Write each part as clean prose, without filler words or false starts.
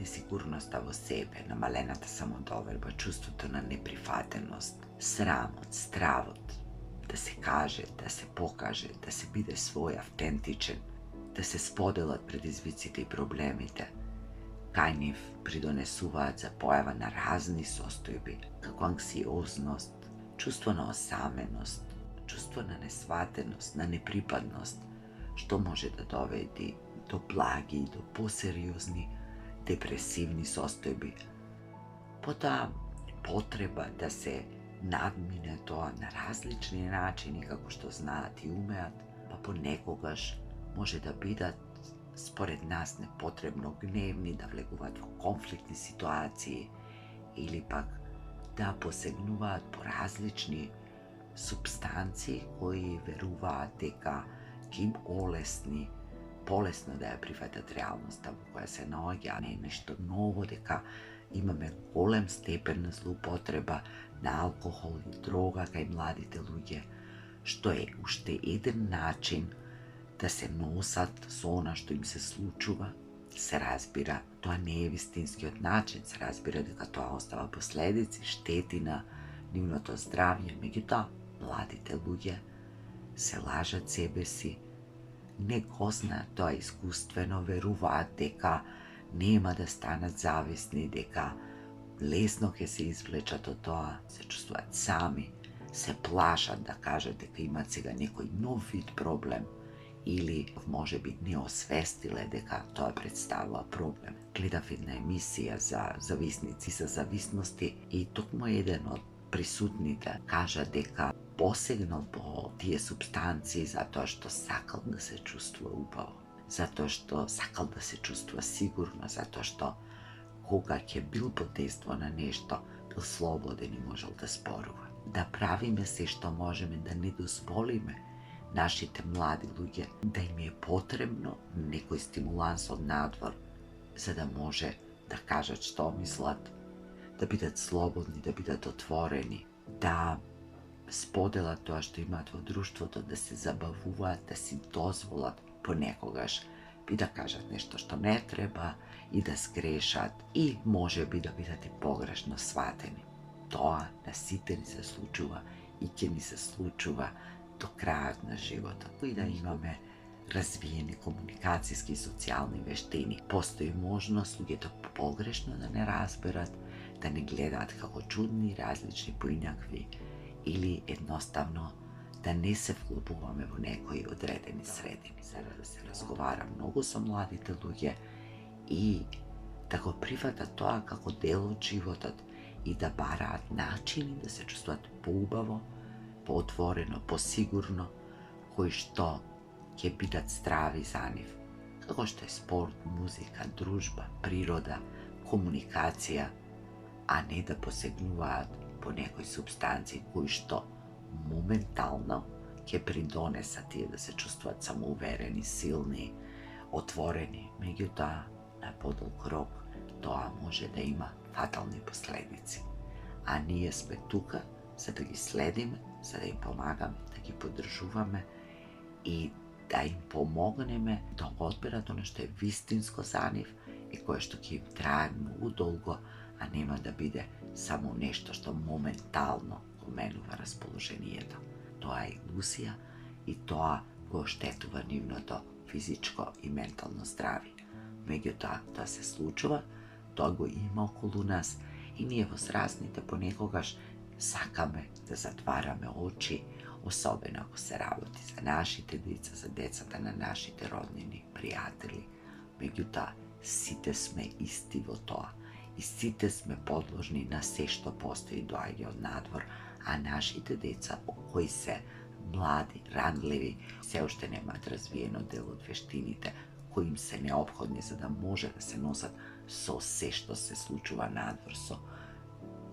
несигурноста во себе, на малената самодоверба, чувството на неприфатеност, срамот, стравот, да се каже, да се покаже, да се биде свој автентичен, да се споделат предизвиците и проблемите, кај нив придонесуваат за појава на разни состојби, како анксиозност, чувство на осаменост, чувство на несватеност, на неприпадност, што може да доведи до благи и до посериозни депресивни состојби. Потоа потреба да се надмине тоа на различни начини, како што знаат и умеат, па понекогаш може да бидат според нас непотребно гневни, да влегуваат во конфликтни ситуации или пак да посегнуваат по различни субстанции кои веруваат дека ќе им олесни полесно да ја прифатат реалноста во која се наоѓа, не е нешто ново, дека имаме голем степен на злоупотреба на алкохол и дрога кај младите луѓе, што е уште еден начин да се носат со она што им се случува. Се разбира, тоа не е вистинскиот начин, се разбира дека тоа остава последици, штети на нивното здравје, меѓутоа, младите луѓе се лажат себе си, не го знаат тоа искуствено, веруваат дека нема да станат зависни, дека лесно ќе се извлечат од тоа, се чувствуваат сами, се плашат да кажат дека имат сега некој нов вид проблем или може би не освестиле дека тоа представува проблем. Гледав една емисија за зависници со зависности и токму еден од присутните кажа дека посегнал по тие субстанции затоа што сакал да се чувствува убаво, затоа што сакал да се чувствува сигурно, затоа што кога ќе бил под дејство на нешто, бил слободен и можел да спорува. Да правиме се што можеме да не дозволиме нашите млади луѓе да им е потребно некој стимуланс од надвор, за да може да кажат што мислат, да бидат слободни, да бидат отворени, да споделат тоа што имаат во друштвото, да се забавуваат, да си дозволат понекогаш и да кажат нешто што не треба и да сгрешат и може би да бидат и погрешно сватени. Тоа на сите ни се случува и ќе ни се случува до крајот на животот. И да имаме развиени комуникацијски и социјални вештини. Постои можност луѓето погрешно да не разберат, да не гледаат како чудни, различни, поинакви, или едноставно да не се вклопуваме во некои одредени средини. Сега да се разговара многу со младите луѓе и да го прифатат тоа како дел од животот и да бараат начини да се чувствуват поубаво, поотворено, посигурно, кои што ќе бидат здрави за нив, како што е спорт, музика, дружба, природа, комуникација, а не да посегнуваат по некои субстанции кои што моментално ќе придонесат тие да се чувствуваат самоуверени, силни, отворени. Меѓутоа, на подолг рок, тоа може да има фатални последици. А ние сме тука за да ги следиме, за да им помагаме, да ги поддржуваме и да им помогнеме да го одберат оно што е вистинско за нив и кое што ќе им трае многу долго, а нема да биде само нешто што моментално го менува расположението. Тоа е илузија и тоа го оштетува нивното физичко и ментално здравје. Меѓутоа, тоа се случува, тоа го има околу нас и ние возрастните понекогаш сакаме да затвараме очи, особено ако се работи за нашите деца, за децата на нашите роднини, пријатели. Меѓутоа, сите сме исти во тоа и сите сме подложни на се што постои и доаѓа од надвор, а нашите деца, кои се млади, ранливи, се уште немаат развиено дел од вештините кои им се неопходни за да може да се носат со се што се случува надвор, со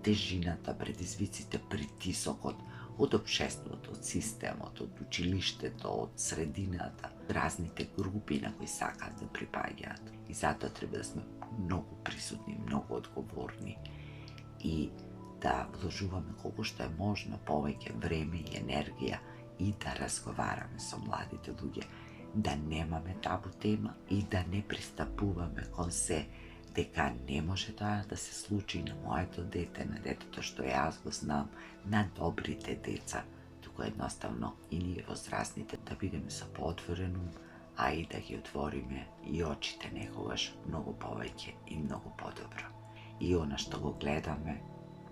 тежината, предизвиците, притисокот од општеството, од системот, од училиштето, од средината, разните групи на кои сакаат да припаѓаат. И затоа треба да сме многу присутни, многу одговорни и да вложуваме колку што е можно повеќе време и енергија и да разговараме со младите луѓе, да немаме табу тема и да не пристапуваме кон се дека не може тоа да се случи на моето дете, на детето што јас го знам, на добрите деца, туку едноставно и ние возрастните да бидеме со поотворен ум, а и да ги отвориме и очите некогаш многу повеќе и многу подобро. И она што го гледаме,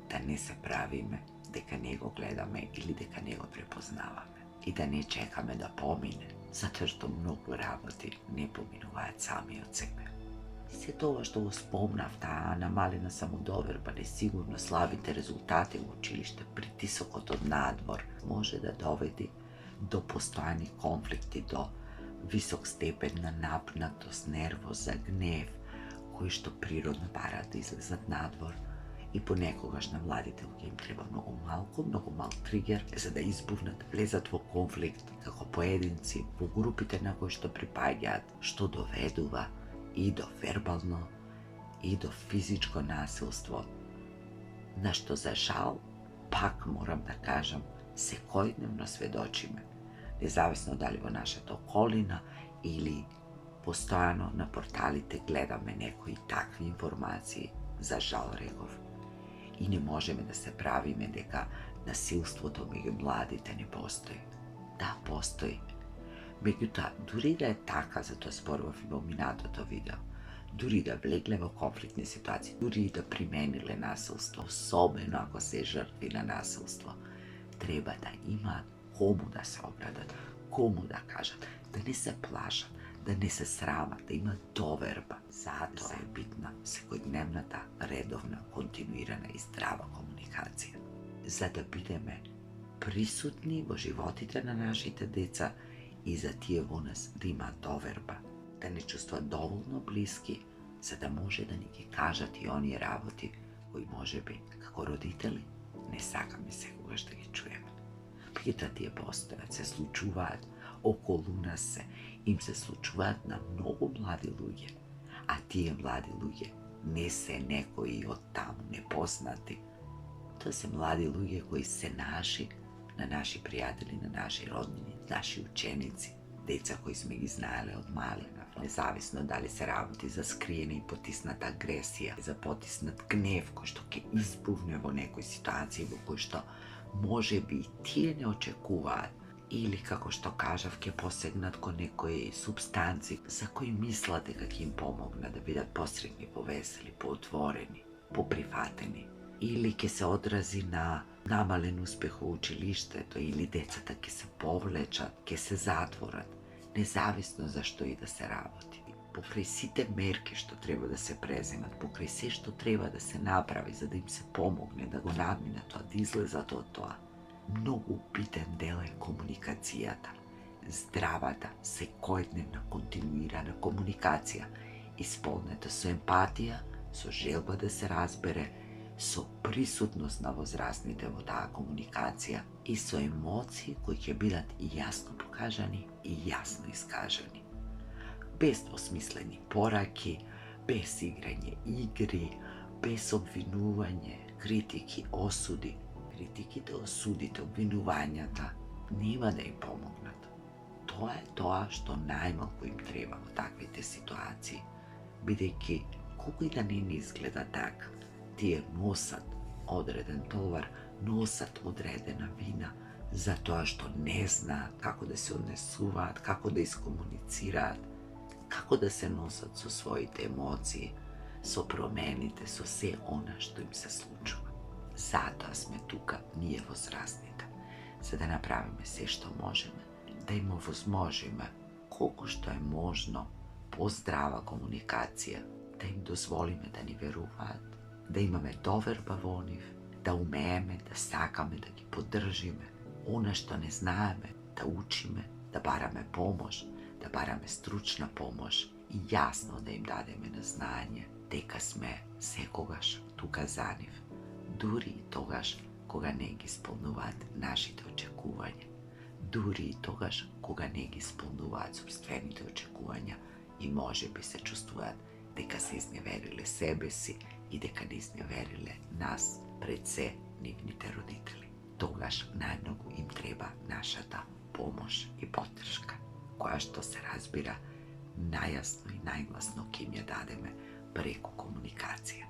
да не се правиме дека не го гледаме или дека не го препознаваме. И да не чекаме да помине, затоа што многу работи не поминуваат сами од себе. Се тоа што го спомнав, таа намалена самодоверба, несигурно слабите резултати во училиште, притисокот од надвор може да доведи до постојани конфликти, до висок степен на напнатост, нервоза, гнев, кои што природно бараат да излезат надвор. И понекогаш на младите луѓе им треба многу мал тригер за да избувнат, влезат во конфликт како поединци во групите на кои што припаѓаат, што доведува и до вербално и до физичко насилство, на што за жал, пак морам да кажам, секојдневно сведочиме, независно дали во нашата околина или постојано на порталите гледаме некои такви информации, за жал реков. И не можеме да се правиме дека насилството меѓу младите не постои. Да, постои. Меѓутоа, дури да е така, затоа зборував и во минатото видео, дури да влегле во конфликтни ситуации, дури да примениле насилство, особено ако се жртви на насилство, треба да имаат кому да се обрадат, кому да кажат, да не се плашат, да не се срамат, да имаат доверба. Затоа е битна секојдневната, редовна, континуирана и здрава комуникација. За да бидеме присутни во животите на нашите деца и за тие во нас да имаат доверба, да не чувствуваат доволно блиски, за да може да ни ги кажат и оние работи кои можеби како родители не сакаме секогаш да ги чуеме. Меѓутоа тие постојат, се случуваат околу нас се, им се случуваат на многу млади луѓе, а тие млади луѓе не се некои од таму непознати. Тоа се млади луѓе кои се наши, на наши пријатели, на наши роднини, наши ученици, деца кои сме ги знаеле од мали, независно дали се работи за скриена и потисната агресија, за потиснат гнев кој што ќе избувне во некои ситуации во кои што можеби и тие не очекуваат, или како што кажав, ќе посегнат кон некои субстанци за кои мислат дека ќе им помогнат да бидат посреќни, повесели, поотворени, поприфатени, или ќе се одрази на намален успех во училиштето, или децата ќе се повлечат, ќе се затворат, независно за што и да се работи. Покрај сите мерки што треба да се преземат, покрај се што треба да се направи за да им се помогне да го надминат тоа, да излезат од тоа, многу битен дел е комуникацијата. Здравата, секојдневна, континуирана комуникација, исполнета со емпатија, со желба да се разбере, со присутност на возрастните во таа комуникација и со емоции кои ќе бидат и јасно покажани и јасно искажани. Без осмислени пораки, без играње игри, без обвинување, критики, осуди. Критиките, осудите, обвинувањата нема да им помогнат. Тоа е тоа што најмалку им треба во таквите ситуации, бидејќи колку и да не ни изгледа така, тие носат одреден товар, носат одредена вина за тоа што не знаат како да се однесуваат, како да искомуницираат, како да се носат со своите емоции, со промените, со се она што им се случува. Затоа сме тука, ние возрастните, за да направиме се што можеме, да им овозможиме колку што е можно поздрава комуникација, да им дозволиме да ни веруваат, да имаме доверба во нив, да умееме, да сакаме, да ги поддржиме, она што не знаеме, да учиме, да бараме помош, да бараме стручна помош и јасно да им дадеме на знање дека сме секогаш тука за нив, дури и тогаш кога не ги исполнуваат нашите очекувања, дури и тогаш кога не ги исполнуваат собствените очекувања и можеби се чувствуваат дека се изневериле себе си и дека не изневериле нас пред се нивните родители. Тогаш најмногу им треба нашата помош и поддршка, која што се разбира најасно и најгласно ќе им ја дадеме preko komunikacije.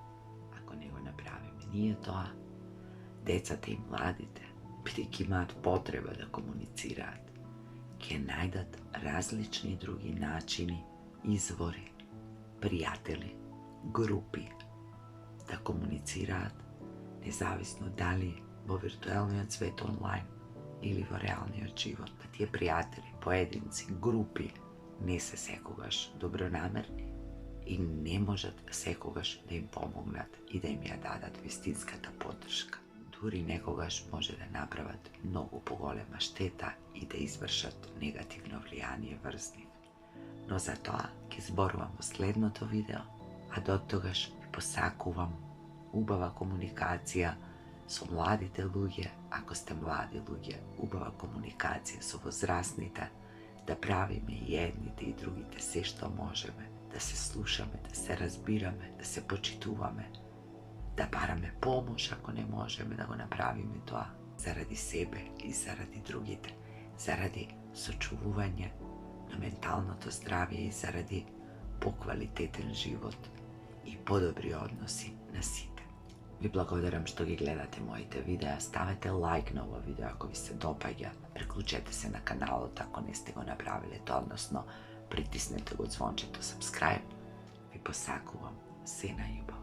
Ako nego napravime nije to, decate i mladite, prik imat potreba da komunicirat, ke najdat različni drugi načini, izvori, prijatelji, grupi, da komunicirat, nezavisno da li vo virtualniот svet online ili vo realniот život. Da tije prijatelji, pojedinci, grupi ne se sekogaš dobronamerni i ne možat sekogaš da im pomognat i da im je dadat vistinskata podrška. Дури некогаш може да направат многу поголема штета и да извршат негативно влијание врз нив. Но за тоа ќе зборувам во следното видео, а до тогаш ви посакувам убава комуникација со младите луѓе, ако сте млади луѓе, убава комуникација со возрастните, да правиме и едните и другите се што можеме, да се слушаме, да се разбираме, да се почитуваме, да бараме помош ако не можеме да го направиме тоа, заради себе и заради другите, заради сочувување на менталното здравје и заради поквалитетен живот и подобри односи на сите. Ви благодарам што ги гледате моите видеа, ставете лайк на ова видео ако ви се допаѓа, приклучете се на каналот ако не сте го направиле тоа, односно притиснете го звончето subscribe. Ви посакувам се најубаво.